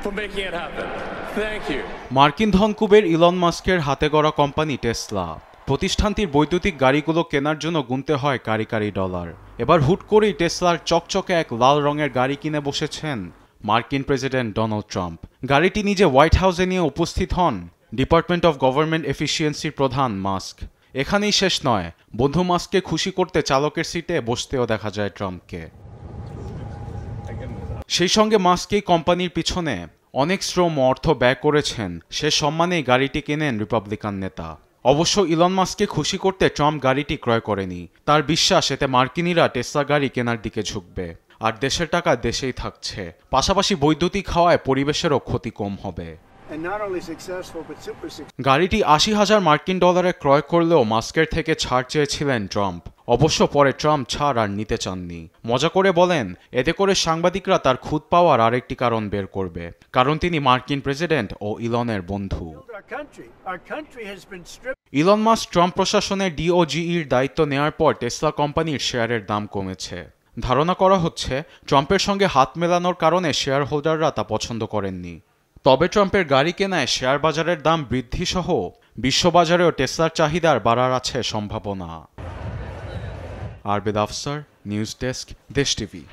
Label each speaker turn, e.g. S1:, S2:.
S1: for making it happen. Thank you.
S2: মার্কিন ধনকুবের Elon মাস্কের হাতে গড়া কোম্পানি টেসলা প্রতিষ্ঠানটির বৈদ্যুতিক গাড়িগুলো কেনার জন্য গুনতে হয় কারি কারি ডলার। এবার হুট করেই টেসলার চকচকে এক লাল রঙের গাড়ি কিনে বসেছেন মার্কিন প্রেসিডেন্ট ডোনাল্ড ট্রাম্প। গাড়িটি নিজে হোয়াইট হাউসে নিয়ে উপস্থিত হন ডিপার্টমেন্ট অফ গভর্নমেন্ট এফিসিয়েন্সির প্রধান মাস্ক। এখানেই শেষ নয়, বন্ধু মাস্ককে খুশি করতে চালকের সিটে বসতেও দেখা যায় ট্রাম্পকে। সেই সঙ্গে মাস্কই কোম্পানির পিছনে অনেক শ্রম ও অর্থ ব্যয় করেছেন, সে সম্মানেই গাড়িটি কেনেন রিপাবলিকান নেতা। অবশ্য ইলন মাস্ককে খুশি করতে ট্রাম্প গাড়িটি ক্রয় করেনি। তার বিশ্বাস এতে মার্কিনিরা টেসলা গাড়ি কেনার দিকে ঝুঁকবে, আর দেশের টাকা দেশেই থাকছে, পাশাপাশি বৈদ্যুতিক হাওয়ায় পরিবেশেরও ক্ষতি কম হবে। গাড়িটি ৮০,০০০ মার্কিন ডলারে ক্রয় করলেও মাস্কের থেকে ছাড় চেয়েছিলেন ট্রাম্প। অবশ্য পরে ট্রাম্প ছাড় আর নিতে চাননি। মজা করে বলেন, এতে করে সাংবাদিকরা তার খুঁত পাওয়ার আরেকটি কারণ বের করবে, কারণ তিনি মার্কিন প্রেসিডেন্ট ও ইলনের বন্ধু। ইলন মাস্ক ট্রাম্প প্রশাসনের ডিওজিইর দায়িত্ব নেওয়ার পর টেসলা কোম্পানির শেয়ারের দাম কমেছে। ধারণা করা হচ্ছে ট্রাম্পের সঙ্গে হাত মেলানোর কারণে শেয়ার হোল্ডাররা তা পছন্দ করেননি। তবে ট্রাম্পের গাড়ি কেনায় শেয়ার বাজারের দাম বৃদ্ধি সহ বিশ্ববাজারেও টেসলার চাহিদার বাড়ার আছে সম্ভাবনা। আরবেদ আফসার, নিউজ ডেস্ক, দেশ টিভি।